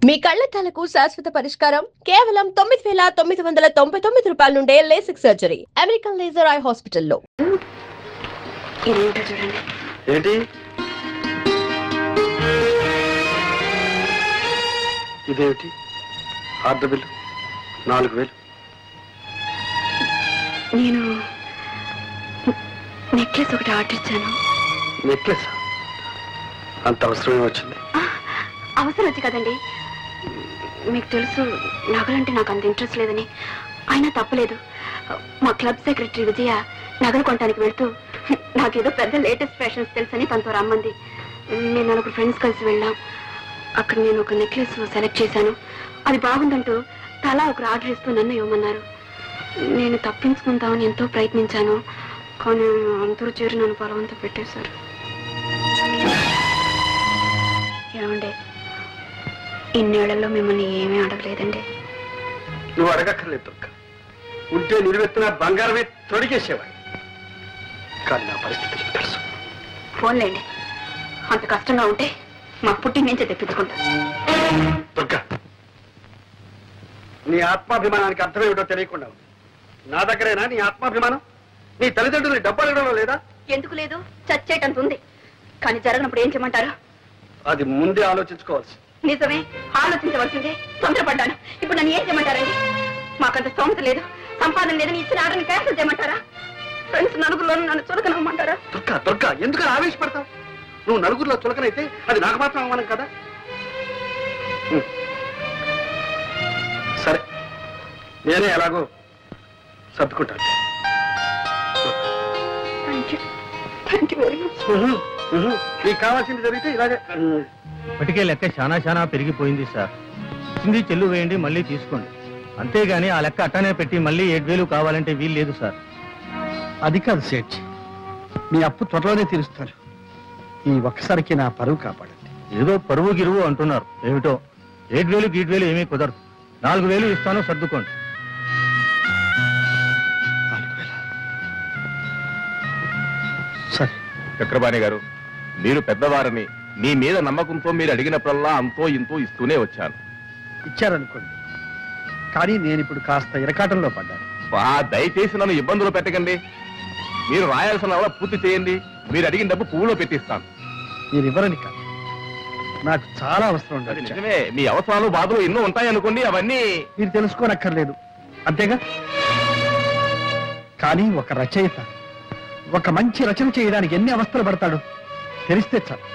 మీ కళ్లద్దాలకు శాశ్వత పరిష్కారం కేవలం 9,999 రూపాయల నుండే LASIK surgery American laser eye హాస్పిటల్లో. ఏంటి ఇదేమిటి? Order bill 4,000. నేను నెక్లెస్ ఒకటి ఆర్డర్ ఇచ్చాను. నెక్లెస్ అంత అవసరమే వచ్చింది? అవసరం వచ్చి కదండి. మీకు తెలుసు నగలంటే నాకు అంత ఇంట్రెస్ట్ లేదని. అయినా తప్పలేదు. మా క్లబ్ సెక్రటరీ విజయ నగలు కొనడానికి వెళ్తూ నాకేదో పెద్ద లేటెస్ట్ ఫ్యాషన్స్ తెలుసని తనతో రమ్మంది. నేను 4 ఫ్రెండ్స్ కలిసి వెళ్ళాం. అక్కడ నేను ఒక నెక్లెస్ సెలెక్ట్ చేశాను. అది బాగుందంటూ తలా ఒకరు ఆర్డర్ ఇస్తూ నన్ను ఇవ్వమన్నారు. నేను తప్పించుకుందామని ఎంతో ప్రయత్నించాను. కానీ అందరూ చేరి నన్ను బలవంతం పెట్టేశారు. ఏమండే, ఇన్నేళ్లలో మిమ్మల్ని ఏమీ అడగలేదండి. నువ్వు అడగక్కర్లేదు దుర్గ. ఉంటే నిలువెత్తిన బంగారమే తొడిగేసేవాడి. కానీ నా పరిస్థితి తెలుసు. ఫోన్లేండి, అంత కష్టంగా ఉంటే మా పుట్టి నుంచే తెప్పించుకుంటా. దుర్గ, నీ ఆత్మాభిమానానికి అర్థమేమిటో తెలియకుండా ఉంది. నా దగ్గరేనా నీ ఆత్మాభిమానం? నీ తల్లిదండ్రులు డబ్బు అడగడంలో లేదా? ఎందుకు లేదు, చచ్చేటంత ఉంది. కానీ జరగనప్పుడు ఏం చేయమంటారు? అది ముందే ఆలోచించుకోవాల్సి. నిజమే, ఆలోచించవలసిందే. తొందరపడ్డాను. ఇప్పుడు నన్ను ఏం చేయమంటారండి? మాకంత స్తోమత లేదు, సంపాదన లేదని ఇచ్చిన ఆర్డర్ని క్యాన్సిల్ చేయమంటారా? ఫ్రెండ్స్ నలుగురిలో నన్ను చులకనమ్మంటారా? దుర్గ దుర్గ, ఎందుకు ఆవేశపడతావు? నువ్వు నలుగురిలో చులకనైతే అది నాకు మాత్రం అవమానం కదా. సరే, నేనే ఎలాగో సర్దుకుంటాను. నీకు కావాల్సింది జరిగితే ఇలాగే. ఇప్పటికే లెక్క చాలా పెరిగిపోయింది సార్. చింది చెల్లు వేయండి, మళ్ళీ తీసుకోండి. అంతేగాని ఆ లెక్క అట్టనే పెట్టి మళ్ళీ 7,000 కావాలంటే వీలు లేదు సార్. అది కాదు సేఠ్, మీ అప్పు త్వరలోనే తీరుస్తారు. ఈ ఒక్కసారికి నా పరువు కాపాడండి. ఏదో పరువు గిరువు అంటున్నారు. ఏమిటో 7,000 ఏమీ కుదరదు. 4,000 ఇస్తాను, సర్దుకోండి. 4,000 సరే. చక్రపాణి గారు, మీరు పెద్దవారని మీ మీద నమ్మకంతో మీరు అడిగినప్పుడల్లా అంతో ఇంతో ఇస్తూనే వచ్చాను. ఇచ్చారనుకోండి, కానీ నేను ఇప్పుడు కాస్త ఇరకాటంలో పడ్డాను. దయచేసి నన్ను ఇబ్బందులు పెట్టకండి. మీరు రాయాల్సిన పూర్తి చేయండి. మీరు అడిగిన డబ్బు పువ్వులో పెట్టిస్తాను. మీరు ఇవ్వరని కాదు, నాకు చాలా అవసరం ఉండదు. నిజమే, మీ అవసరాలు బాధలు ఎన్నో ఉంటాయనుకోండి. అవన్నీ మీరు తెలుసుకోనక్కర్లేదు, అంతేగా. కానీ ఒక రచయిత ఒక మంచి రచన చేయడానికి ఎన్ని అవస్థలు పడతాడు తెలిస్తే చాలు.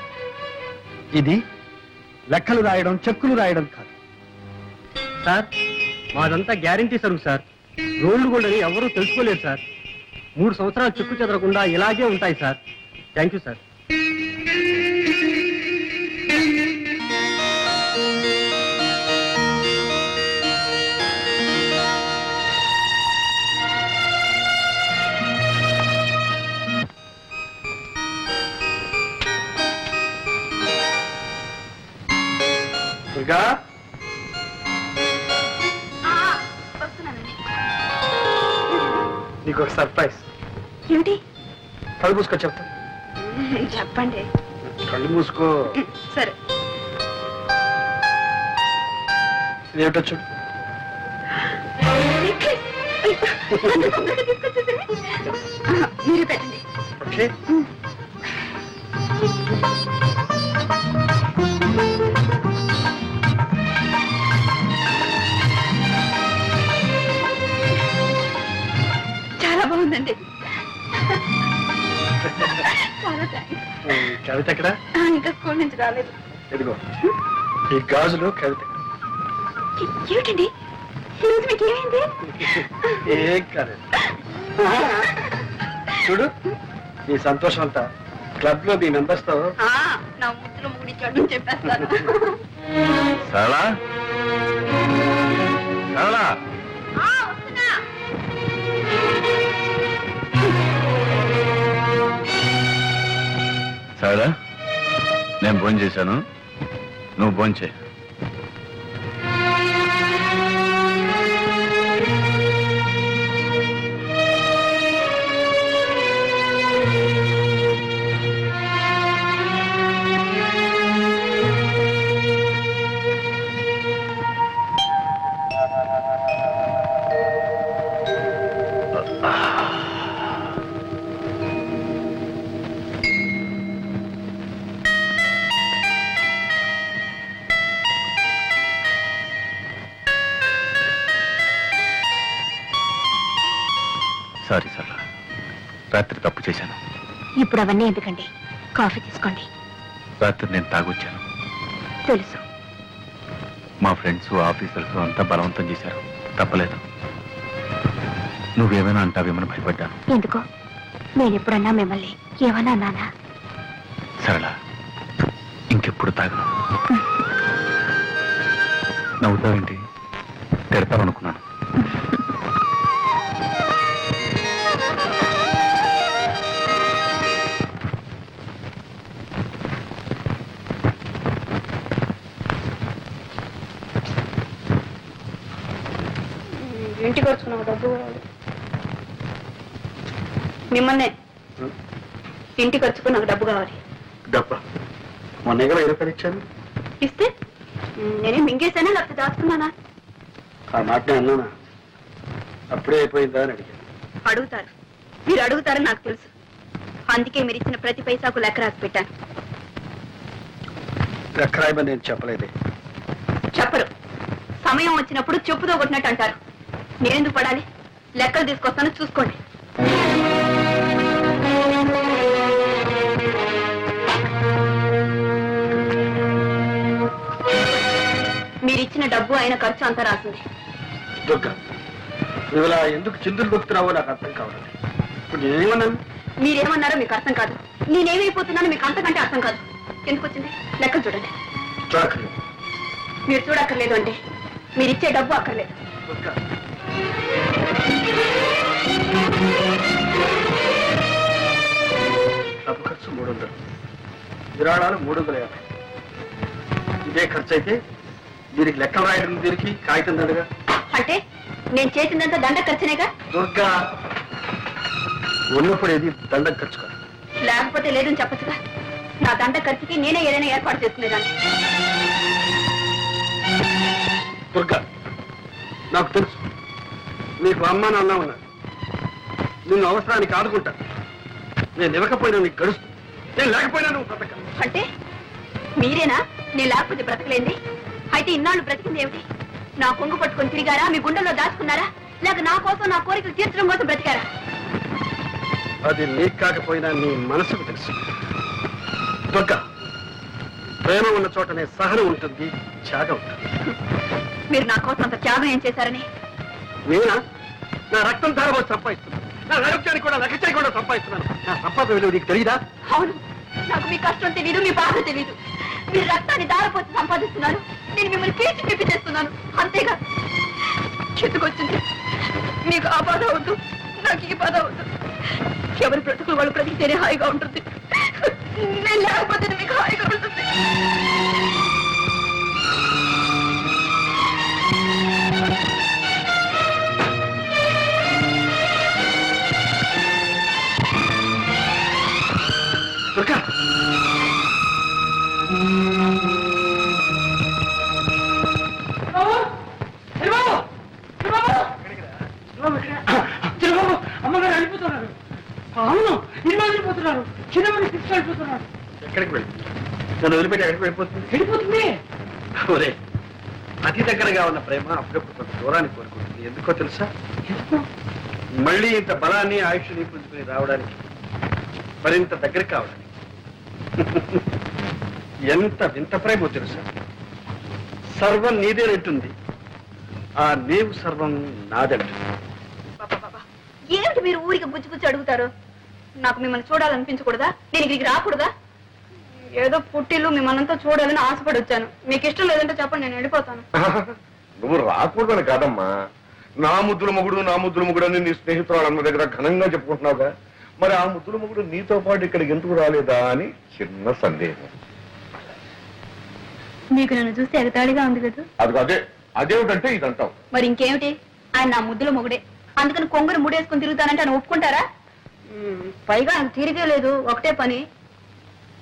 ఇది లెక్కలు రాయడం, చెక్కులు రాయడం కాదు సార్, మాదంతా గ్యారంటీ సరుకు సార్. రోడ్లు కూడా ఎవరూ తెలుసుకోలేదు సార్. 3 సంవత్సరాలు చెక్కు చెదరకుండా ఇలాగే ఉంటాయి sir. Thank you sir. Durga, నీకు ఒక సర్ప్రైజ్. ఏమిటి? కళ్ళు మూసుకో, చెప్తా. చెప్పండి. కళ్ళు మూసుకో. సరే. ఇదేమిటో చూడు. మీరు పెట్టండి. ఓకే. చాలా బాగుందండి. చాలా థ్యాంక్స్. కవిత ఎక్కడ? ఇంకా స్కూల్ నుంచి రాలేదు. ఇదిగో ఈ గాజులు కవిత. ఏమిటండి ఈరోజు మీకు ఏమైంది? ఏం కాలేదు. చూడు, ఈ సంతోషం అంతా క్లబ్ లో మీ మెంబర్స్ తో. నా ముద్దులో ముగిడిచ్చాడు చెప్పేస్తాను. సరళా, సరళా, వస్తున్నా. సరళా, నేను ఫోన్ చేశాను, నువ్వు ఫోన్ చేయి. సారీ సరళ, రాత్రి తప్పు చేశాను. ఇప్పుడు అవన్నీ ఎందుకండి, కాఫీ తీసుకోండి. రాత్రి నేను తాగొచ్చాను. తెలుసు. మా ఫ్రెండ్స్ ఆఫీసర్స్ అంతా బలవంతం చేశారు, తప్పలేదు. నువ్వేమైనా అంటావేమని భయపడ్డాను. ఎందుకో నేను ఎప్పుడన్నా మిమ్మల్ని ఏమన్నా అన్నానా? సరళ, ఇంకెప్పుడు తాగను. నవ్వుతావేంటి? తిడతావనుకున్నాను. ఇంటికి వచ్చుకున్నావు డబ్బు మిమ్మల్నే ఇంటికి వచ్చుకుని నాకు డబ్బు కావాలి. డబ్బా మొన్న కూడా 20 రూపాయలు ఇచ్చాను. ఇస్తే నేనే మింగేసానా లేకపోతే దాచుకున్నానా? ఆ మాట అన్నానా? అప్పుడే అయిపోయిందా అని అడిగాను. అడుగుతారు, మీరు అడుగుతారని నాకు తెలుసు. అందుకే మీరు ఇచ్చిన ప్రతి పైసాకు లెక్క రాసి పెట్టాను. లెక్కరాయమని నేను చెప్పలేదే. చెప్పరు. సమయం వచ్చినప్పుడు చెప్పుతో కొట్టినట్టు అంటారు. నేనెందుకు పడాలి? లెక్కలు తీసుకొస్తాను, చూసుకోండి. మీరిచ్చిన డబ్బు అయిన ఖర్చు అంతా రాసింది. దుర్గా, నువ్వు ఇలా ఎందుకు చిందులు దొక్కుతున్నావో నాకు అర్థం కావాలి. ఇప్పుడు నేనేమన్నాను? మీరేమన్నారో మీకు అర్థం కాదు, నేనేమైపోతున్నానో మీకు అంతకంటే అర్థం కాదు. ఎందుకు వచ్చింది? లెక్కలు చూడండి. చూడక్కర్లేదు. మీరు చూడక్కర్లేదు అంటే మీరిచ్చే డబ్బు అక్కర్లేదు. దుర్గా, డబ్బు ఖర్చు 300, విరాళాలు 350. ఇదే ఖర్చు అయితే దీనికి లెక్కలు రాయడం, దీనికి కాగితం దండగా. అంటే నేను చేసిందంతా దండ ఖర్చునేగా? దుర్గా, ఉన్నప్పుడు ఏది దండ ఖర్చు కాదు. లేకపోతే లేదని చెప్పచ్చుగా. నా దండ ఖర్చుకి నేనే ఏదైనా ఏర్పాటు చేసుకునేదాన్ని. దుర్గా, నాకు తెలుసు నీకు అమ్మ నాన్న ఉన్నారు. నిన్ను అవసరానికి ఆదుకుంటా. నేను ఇవ్వకపోయినా నీకు గడుస్తు, నేను లేకపోయినా నువ్వు బ్రతక. అంటే మీరేనా నేను లేకపోతే బ్రతకలేంది? అయితే ఇన్నాళ్ళు బ్రతికింది ఏమిటి? నా కొంగు పట్టుకొని తిరిగారా? మీ గుండెల్లో దాచుకున్నారా? లేక నా కోసం, నా కోరికలు తీర్చడం కోసం బ్రతికారా? అది నీకు కాకపోయినా నీ మనసుకు తెలుసు. దుర్గా, ప్రేమ ఉన్న చోటనే సహనం ఉంటుంది, త్యాగం ఉంటుంది. మీరు నా కోసం అంత త్యాగం ఏం చేశారని? నేనా? నా రక్తం ధారపోసి సంపాదిస్తున్నాను. నా ఆరోగ్యాన్ని కూడా లెక్క చేయకుండా సంపాదిస్తున్నాను. నా సంపాదన విలువ నీకు తెలియదా? అవును, నాకు మీ కష్టం తెలీదు, మీ బాధ తెలీదు. మీరు రక్తాన్ని దారపోసి సంపాదిస్తున్నారు, నేను మిమ్మల్ని పీల్చి పిప్పి చేస్తున్నాను, అంతేగా. చెట్టుకొచ్చింది. మీకు ఆ బాధ వద్దు, నాకు ఈ బాధ వద్దు. ఎవరి బ్రతుకులు వాళ్ళు బ్రతికితేనే హాయిగా ఉంటుంది. నేను లేకపోతే మీకు హాయిగా ఉంటుంది. దుర్గా, అమ్మగారు వెళ్ళిపోతున్నారు. అవును, ఇల్లు వెళ్ళిపోతున్నారు. చిన్నమని తీసుకెళ్ళిపోతున్నారు. ఎక్కడికి వెళ్ళి నన్ను వదిలిపెట్టి ఎక్కడికి వెళ్ళిపోతుంది? వెళ్ళిపోతుంది. ఒరే, అతి దగ్గరగా ఉన్న ప్రేమ అప్పుడప్పుడు కొంత దూరాన్ని కోరుకుంటుంది. ఎందుకో తెలుసా? మళ్ళీ ఇంత బలాన్ని ఆయుష్ని పుంజుకుని రావడానికి, మరింత దగ్గర కావడానికి. ఎంత వింత ప్రేమో తెలుసా? సర్వం నీదేనంటుంది, ఆ నీవు సర్వం నాదంటుంది. ఏమిటి మీరు ఊరికి బుచ్చి బుచ్చి అడుగుతారు? నాకు మిమ్మల్ని చూడాలనిపించకూడదా? నేను ఇక్కడికి రాకూడదా? ఏదో పుట్టిల్లు మిమ్మల్ని చూడాలని ఆశపడి వచ్చాను. మీకు ఇష్టం లేదంటే చెప్పండి, నేను వెళ్ళిపోతాను. నువ్వు రాకూడదని కాదమ్మా. నా ముద్దుల మొగుడు అని నీ స్నేహితురాళ్ళ దగ్గర ఘనంగా చెప్పుకుంటున్నావుగా. మరి ఆ ముద్దుల మొగుడు నీతో పాటు ఇక్కడికి ఎందుకు రాలేదా అని చిన్న సందేహం. మీకు నన్ను చూస్తే ఎగతాళిగా ఉంది కదా? అదే అదేమిటంటే ఇదంటావు. మరి ఇంకేమిటి? ఆయన నా ముద్దుల మొగుడే, అందుకని కొంగుని ముడేసుకుని తిరుగుతానంటే ఆయన ఒప్పుకుంటారా? పైగా ఆయన తీరిగే లేదు, ఒకటే పని.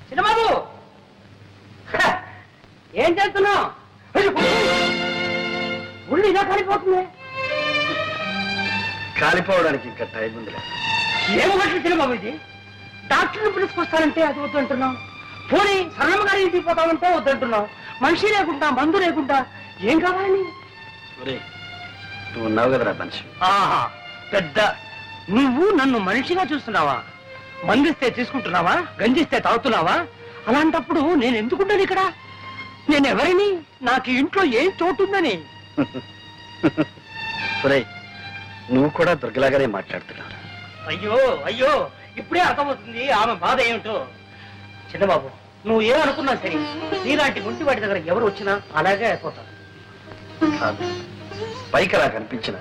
చిన్నబాబు, ఏం చేస్తున్నావు? ఒళ్ళు ఇలా కాలిపోతుంది. కాలిపోవడానికి ఇంకా టైం ఉందిలే. ఏమన్నట్లు చిన్నబాబు ఇది? డాక్టర్ని పిలుచుకొస్తానంటే అది వద్దంటున్నావు. పోనీ సరళమ్మ గారి ఇంటికి పోతామంటే వద్దంటున్నావు. మనిషి లేకుండా, మందు లేకుండా ఏం కావాలని? ఒరే, నువ్వు ఉన్నావు కదరా మనిషి. ఆహా, పెద్ద నువ్వు నన్ను మనిషిగా చూస్తున్నావా? మందిస్తే తీసుకుంటున్నావా? గంజిస్తే తాగుతున్నావా? అలాంటప్పుడు నేను ఎందుకుంటాను ఇక్కడ? నేను ఎవరిని? నాకు ఈ ఇంట్లో ఏం చోటుందని? నువ్వు కూడా దుర్గలాగానే మాట్లాడుతున్నావు. అయ్యో అయ్యో, ఇప్పుడే అర్థమవుతుంది ఆమె బాధ ఏమిటో. చిన్నబాబు, నువ్వు ఏమనుకున్నా సరే, నీలాంటి గుంటి వాటి దగ్గర ఎవరు వచ్చినా అలాగే అయిపోతారు. కాదు, పైకి అలా కనిపించిన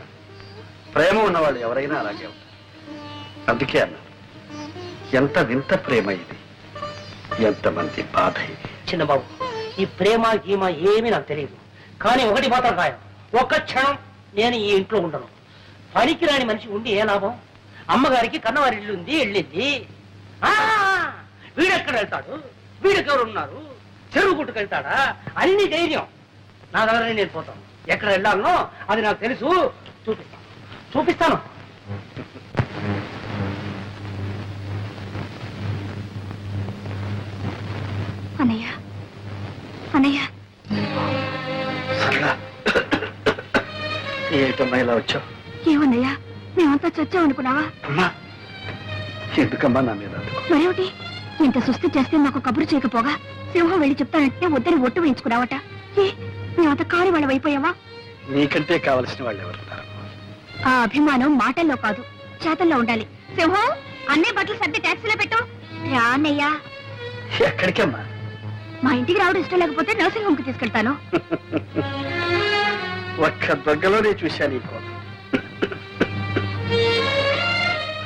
ప్రేమ ఉన్నవాళ్ళు ఎవరైనా అలాగే ఉంటారు. అందుకే అన్నారు, ఎంత వింత ప్రేమ ఇది, ఎంతమంది బాధ ఇది. చిన్నబాబు, ఈ ప్రేమ గీమ ఏమీ నాకు తెలియదు. కానీ ఒకటి మాత్రం ఖాయం, ఒక్క క్షణం నేను ఈ ఇంట్లో ఉండను. పనికిరాని మనిషి ఉండి ఏ లాభం? అమ్మగారికి కన్నవారి ఇల్లు ఉంది, వెళ్ళింది. వీడెక్కడ వెళ్తాడు? వీడెవరు ఉన్నారు? చెరువు గుట్టుకెళ్తాడా? అన్ని ధైర్యం నా దగ్గర. నేను పోతాను. ఎక్కడ వెళ్ళాలనో అది నాకు తెలుసు. చూపిస్తాను. అన్నయ్య, అన్నయ్య, ఏమిటమ్మా ఇలా వచ్చావు? ఏమన్నయ్యా, మేమంతా చచ్చామనుకున్నావా? అమ్మా, ఎందుకమ్మా నా మీద అందుకు? మరేమిటి, ఇంత సుస్థి చేస్తే నాకు కబురు చేయకపోగా సింహం వెళ్ళి చెప్తానంటే వద్దని ఒట్టు వేయించుకున్నావట. ఏ, మేమంత కాని వాళ్ళం అయిపోయావా? నీకంటే కావలసిన వాళ్ళు ఎవరున్నారు? ఆ అభిమానం మాటల్లో కాదు, చేతల్లో ఉండాలి. సింహం, అన్నీ బట్టలు సర్ది ట్యాక్సీలో పెట్టు. రా అన్నయ్యా. ఎక్కడికమ్మా? మా ఇంటికి రావడం ఇష్టం లేకపోతే నర్సింగ్ హోమ్ కి తీసుకెళ్తాను. ఒక్క దొగ్గలోనే చూశాను ఈ కోపం.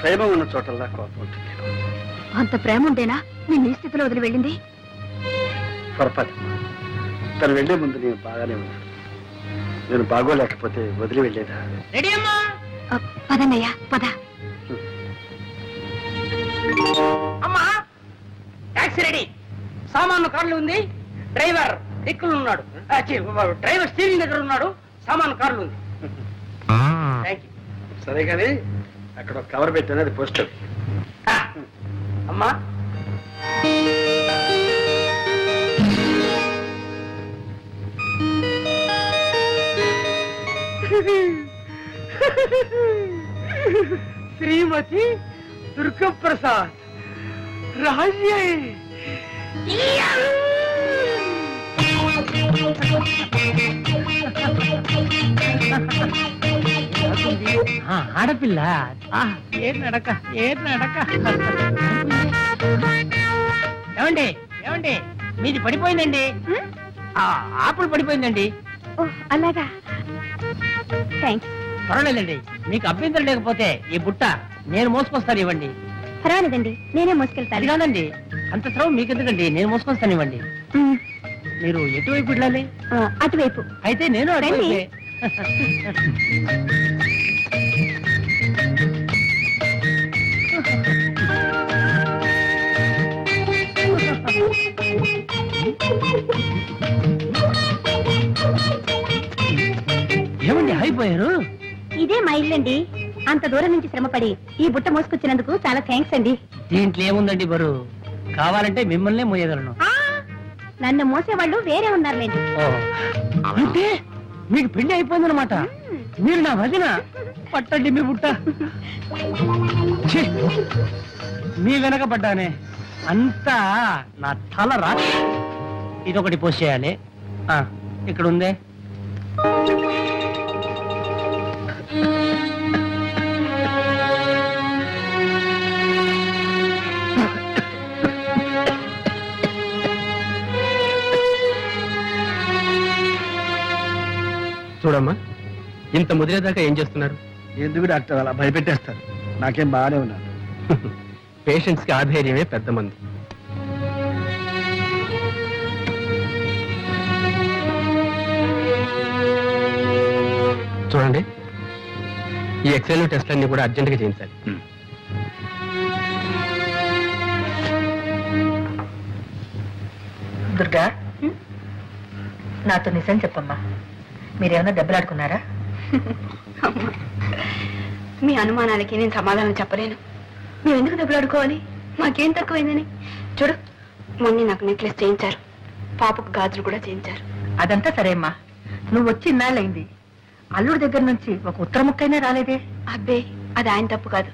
ప్రేమ ఉన్న చోటల్లా కోపం ఉంటుంది. అంత ప్రేమ ఉండేనా నేను ఈ స్థితిలో వదిలి వెళ్ళింది? పొరపాటు. తను వెళ్లే ముందు నేను బాగానే ఉన్నాను. నేను బాగోలేకపోతే వదిలి వెళ్ళేదా? రెడీ అమ్మా? పదన్నయ్యా, పద. అమ్మా, టాక్సీ రెడీ. సామాను కార్లు ఉంది. డ్రైవర్ దిక్కులు ఉన్నాడు. డ్రైవర్ స్టీరింగ్ దగ్గర ఉన్నాడు. సామాను కార్లు ఉంది. Thank you. సరే కానీ అక్కడ ఒక కవర్ పెట్టాను, అది పోస్టర్. అమ్మా, శ్రీమతి దుర్గప్రసాద్ రాజ్యే. ఆడపిల్ల ఏ నడక, ఏ నడక. ఏమండి, ఏమండి, మీది పడిపోయిందండి. ఆపులు పడిపోయిందండి. అలాగా, థ్యాంక్స్. పర్వాలేదండి, మీకు అభ్యంతరం లేకపోతే ఈ బుట్ట నేను మోసుకొస్తాను, ఇవ్వండి. పర్వాలేదండి, నేనే అది మోసుకెళ్తాను. కాదండి, అంత శ్రమ మీకెందుకండి, నేను మోసుకొస్తాను, ఇవ్వండి. మీరు ఎటువైపు వెళ్ళాలి? అటువైపు. అయితే నేను అటువైపే. ఏమండి అయిపోయారు? ఇదే మా ఇల్లండి. అంత దూరం నుంచి శ్రమపడి ఈ బుట్ట మోసుకొచ్చినందుకు చాలా థ్యాంక్స్ అండి. దీంట్లో ఏముందండి బరువు? కావాలంటే మిమ్మల్నే మోయగలను. నన్ను మోసేవాళ్ళు వేరే ఉన్నారులేండి. అంటే మీకు పెళ్లి అయిపోయిందనమాట. మీరు నా వదిన. పట్టండి మీ బుట్ట. ఛీ, మీ వెనక పడ్డానే, అంతా నా తల రా. ఇదొకటి పోస్ట్ చేయాలి. ఇక్కడ ఉందే. చూడమ్మా, ఇంత ముదిరేదాకా ఏం చేస్తున్నారు? ఎందుకు డాక్టర్ అలా భయపెట్టేస్తారు? నాకేం బాగానే ఉన్నాను. పేషెంట్స్ కి ఆధైర్యమే పెద్ద మంది. చూడండి, ఈ ఎక్స్రేలు టెస్ట్లన్నీ కూడా అర్జెంటుగా చేయించాలి. దుర్గా, నాతో నిజం చెప్పమ్మా, మీరేమన్నా దెబ్బలాడుకున్నారా? మీ అనుమానాలకి నేను సమాధానం చెప్పలేను. మేము ఎందుకు దెబ్బలాడుకోవాలి? మాకేం తక్కువైందని. చూడు, మొన్న నాకు నెక్లెస్ చేయించారు, పాపకు గాజులు కూడా చేయించారు. అదంతా సరే అమ్మా, నువ్వు వచ్చి ఇన్నాళ్ళైంది. అల్లుడి దగ్గర నుంచి ఒక ఉత్తర ముక్కైనా రాలేదే? అబ్బే, అది ఆయన తప్పు కాదు.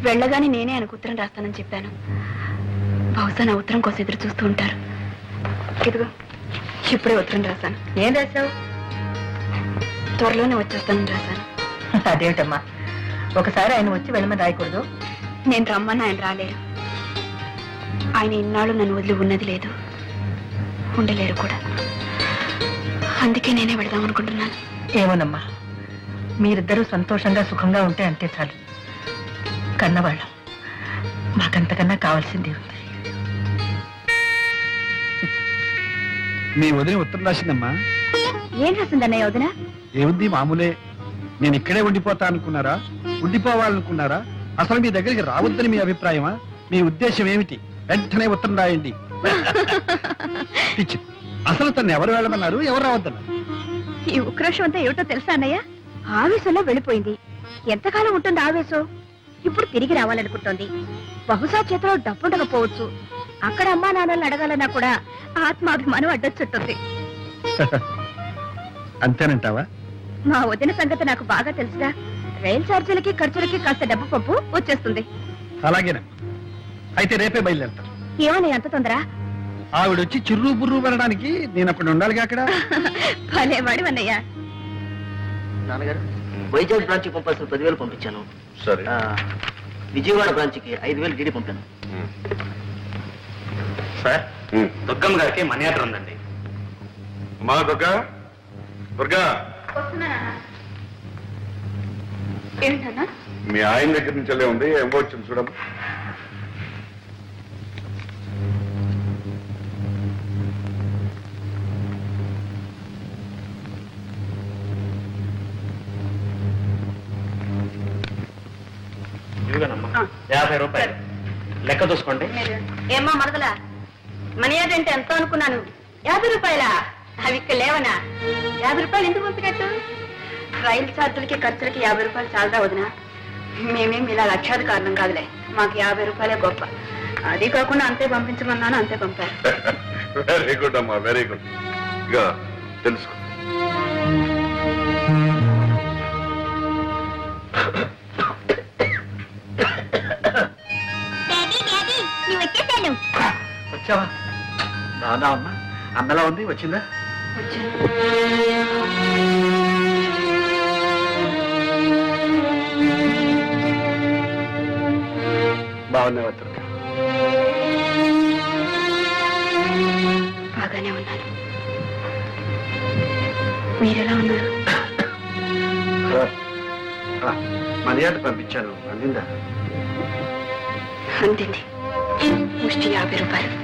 వెళ్ళగానే నేనే ఆయనకు ఉత్తరం రాస్తానని చెప్పాను. బహుశా నా ఉత్తరం కోసం ఎదురు చూస్తూ ఉంటారు. ఇదిగో ఇప్పుడే ఉత్తరం రాశాను. ఏం రాశావు? త్వరలోనే వచ్చేస్తానని రాశాను. అదేమిటమ్మా, ఒకసారి ఆయన వచ్చి వెళ్ళమని రాయకూడదు? నేను రమ్మని ఆయన రాలేరు. ఆయన ఇన్నాళ్ళు నన్ను వదిలి ఉన్నది లేదు, ఉండలేరు కూడా. అందుకే నేనే వెళదాం అనుకుంటున్నాను. ఏమోనమ్మా, మీరిద్దరూ సంతోషంగా సుఖంగా ఉంటే అంతే చాలు. కన్నవాళ్ళం, మాకంతకన్నా కావాల్సింది ఉంది. మీ వదిన ఉత్తరం రాసిందమ్మా. ఏం రాసిందన్నయ్య వదిన? ఏముంది, మామూలే. నేను ఇక్కడే ఉండిపోతా అనుకున్నారా, ఉండిపోవాలనుకున్నారా, అసలు మీ దగ్గరికి రావద్దని మీ అభిప్రాయమా? మీ ఉద్దేశం ఏమిటి? వెంటనే ఉత్తరం రాయండి. పిచ్చి. అసలు తను ఎవరు వెళ్ళమన్నారు, ఎవరు రావద్దన్నారు? ఈ ఉక్రోషం అంతా ఏమిటో తెలుసా అన్నయ్య? ఆవేశంలో వెళ్ళిపోయింది. ఎంతకాలం ఉంటుంది ఆవేశం? ఇప్పుడు తిరిగి రావాలనుకుంటోంది. బహుశా చేతిలో డబ్బుండకపోవచ్చు. అక్కడ అమ్మా నాన్నల్ని అడగాలన్నా కూడా ఆత్మాభిమానం అడ్డొచ్చుంటుంది. అంతేనంటావా? మా వదిన సంగతి నాకు బాగా తెలుసుగా. రైలు ఛార్జీలకి ఖర్చులకి కాస్త డబ్బు పప్పు వచ్చేస్తుంది. అలాగేనమ్మా. అయితే రేపే బయలుదేరుతాను. ఏమని అంత తొందర? ఆవిడొచ్చి చిర్రు బుర్రు పడడానికి నేను అక్కడ ఉండాలిగా. అక్కడ భలేవాడు అన్నయ్య. నాన్నగారు, వైజాగ్ బ్రాంచ్కి పంపాల్సిన 10,000 పంపించాను. సరే. విజయవాడ బ్రాంచ్కి 5,000 డీడీ పంపాను. సార్, దుర్గమ్మ గారికి మనీ ఆర్డర్ ఉందండి. మా దుర్గా, దుర్గా, ఏంటన్నా? మీ ఆయన దగ్గర నుంచి వెళ్ళే ఉంది. ఏం వచ్చింది చూడమ్మా. ఇదిగోనమ్మా, 50 రూపాయలు లెక్క చూసుకోండి. ఏమ్మా మరదలా, మనీ ఆర్డర్ అంటే ఎంతో అనుకున్నాను. 50 రూపాయలా? అవి ఇక్కడ లేవనా? 50 రూపాయలు ఎందుకు పంపినట్టు? రైలు ఛార్జీలకి ఖర్చులకి 50 రూపాయలు చాలదా వదినా? మేమేం ఇలా లక్ష్యాది కారణం కాదులే. మాకు 50 రూపాయలే గొప్ప. అది కాకుండా అంతే పంపించమన్నాను, అంతే పంపారు. వెరీ గుడ్ అమ్మా, వెరీ గుడ్. ఇక తెలుసుకో. వచ్చావా? రాదా అమ్మా? అన్నలా ఉంది, వచ్చిందా? బాగున్నావా దుర్గా? బాగానే ఉన్నాను. మీరెలా ఉన్నారు? మర్యాద పంపించాను, అందిందా? అంతింది. ముష్టి 50 రూపాయలు.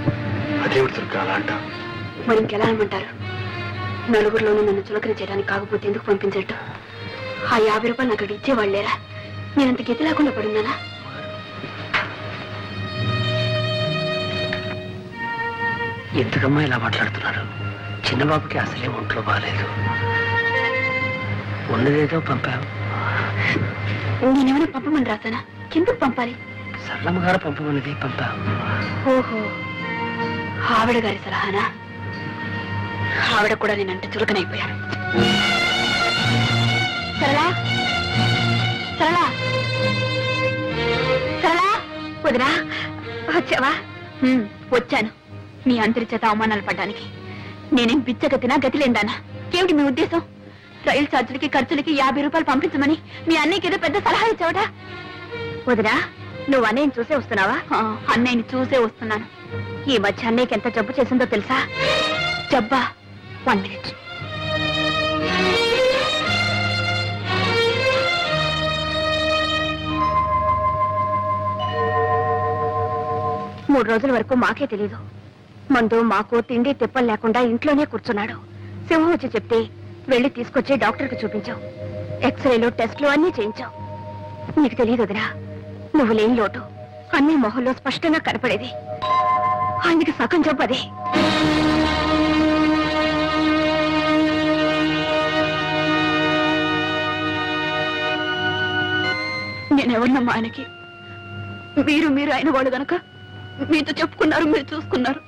అదేవిడు దుర్గా అలా అంటావు? మరి ఇంకెలా అనమంటారు? నలుగురిలోనూ నన్ను చులకన చేయడానికి కాకపోతే ఎందుకు పంపించట్టు? ఆ 50 రూపాయలు నాకు అక్కడ ఇచ్చేవాళ్ళు లేరా? నేనంత గతి లేకుండా పడున్నానా? ఎందుకమ్మా ఇలా మాట్లాడుతున్నారు? చిన్నబాబుకి అసలే ఒంట్లో బాగాలేదు. ఉన్నదేదో పంపావు. నేనేమైనా పంపమని రాసానా? ఎందుకు పంపాలి? సరళమ్మ గారు పంపమన్నది పంపావు. ఓహో, ఆవిడ గారి సలహానా? ఆవిడ కూడా నేనంటే చులకనైపోయాను. సరళా, సరళా, సరళా, వదినా వచ్చావా? వచ్చాను. మీ అందరి చేత అవమానాలు పడ్డానికి. నేనేం బిచ్చగతినా, గతిలేందానా? ఏమిటి మీ ఉద్దేశం? రైలు ఛార్జీలకి ఖర్చులకి 50 రూపాయలు పంపించమని మీ అన్నయ్యకి ఏదో పెద్ద సలహా ఇచ్చావట. వదినా, నువ్వు అన్నయ్యని చూసే వస్తున్నావా? అన్నయ్యని చూసే వస్తున్నాను. ఈ మధ్య అన్నయ్యకి ఎంత జబ్బు చేసిందో తెలుసా? జబ్బా? 1 minute. మూడు రోజుల వరకు మాకే తెలీదు. మందు మాకు తిండి తిప్పలు లేకుండా ఇంట్లోనే కూర్చున్నాడు. సింహం వచ్చి చెప్తే వెళ్ళి తీసుకొచ్చి డాక్టర్కి చూపించావు. ఎక్స్రేలు టెస్ట్లు అన్నీ చేయించావు. నీకు తెలియదు వదినా, నువ్వు లేని లోటు అన్ని మొహంలో స్పష్టంగా కనపడేది. ఆయనకి సగం జబ్బు అదే. నేనెవరినమ్మా ఆయనకి? మీరు అయిన వాళ్ళు గనక మీతో చెప్పుకున్నారు, మీరు చూసుకున్నారు.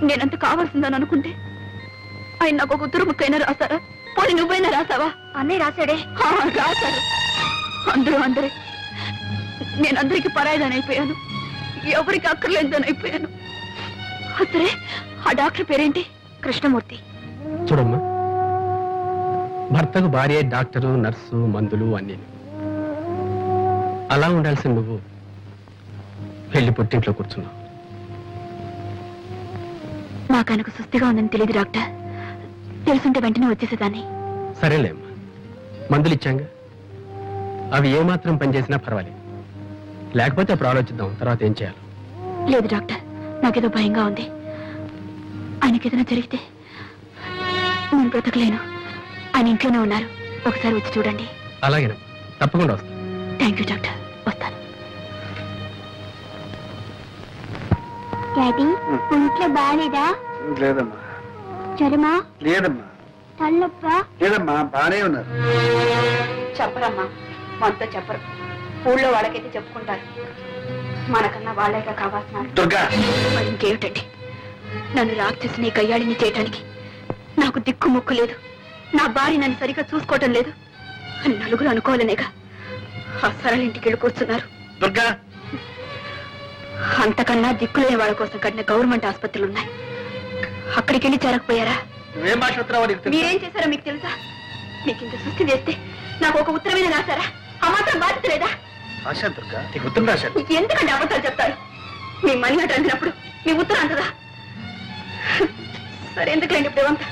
నేనంత కావాల్సిందని అనుకుంటే ఆయన నాకు ఒక ఉత్తరం ముక్కైనా రాశారా? పోనీ నువ్వైనా రాసావా? అన్నీ రాశాడే. రాశారు అందరూ. నేను అందరికి పరాయిదాని అయిపోయాను, ఎవరికి అక్కర్లేదని అయిపోయాను. సరే, ఆ డాక్టర్ పేరేంటి? కృష్ణమూర్తి. చూడమ్మా, భర్తకు భార్య డాక్టరు, నర్సు, మందులు అన్నీ. అలా ఉండాల్సిన నువ్వు వెళ్ళి పుట్టింట్లో కూర్చున్నావు. నాకు ఆయనకు సుస్థిగా ఉందని తెలియదు డాక్టర్. తెలుసుంటే వెంటనే వచ్చేసేదాన్ని. సరేలేమ్మా, మందులు ఇచ్చాంగా, అవి ఏమాత్రం పనిచేసినా పర్వాలేదు. లేకపోతే అప్పుడు ఆలోచిద్దాం తర్వాత ఏం చేయాలి. లేదు డాక్టర్, నాకేదో భయంగా ఉంది. ఆయనకి ఏదైనా జరిగితే నేను బ్రతకలేను. ఆయన ఇంట్లోనే ఉన్నారు, ఒకసారి వచ్చి చూడండి. అలాగేనమ్మా, తప్పకుండా వస్తాను. థ్యాంక్ యూ డాక్టర్, వస్తాను. డాడీ, ఒంట్లో బాగాలేదా? లేదమ్మా, జ్వరమా? లేదమ్మా, తలనొప్ప? లేదమ్మా, బానే ఉన్నారు. చెప్పరమ్మా, మనతో చెప్పరు. ఊళ్ళో వాళ్ళకైతే చెప్పుకుంటారు, మనకన్నా వాళ్ళేగా కావాల్సిన. దుర్గా, మరి ఇంకేమిటండి, నన్ను రాక్షసిని గయ్యాళిని చేయటానికి నాకు దిక్కు ముక్కు లేదు. నా భార్య నన్ను సరిగ్గా చూసుకోవటం లేదు అని నలుగురు అనుకోవాలనేగా ఆ సరళింటికి వెళ్ళి కూర్చున్నారు. దుర్గా, అంతకన్నా దిక్కులేని వాళ్ళ కోసం కట్టిన గవర్నమెంట్ ఆసుపత్రులు ఉన్నాయి, అక్కడికి వెళ్ళి చేరకపోయారా? నువ్వేం మాట్లాడుతున్నావో నీకు తెలుసా? మీరేం చేశారో మీకు తెలుసా? మీకు ఇంత సృష్టి చేస్తే నాకు ఒక ఉత్తరమైన రాశారా? ఆ మాత్రం బాధ్యత లేదా? రాశాను దుర్గా, నీకు ఉత్తరం రాశాను. ఎందుకంటే అబద్ధాలు చెప్తారు? మీ మనీ అటు అందినప్పుడు మీ ఉత్తరం అంతదా? సరే, ఎందుకులేండి ఇప్పుడు ఏమంతా.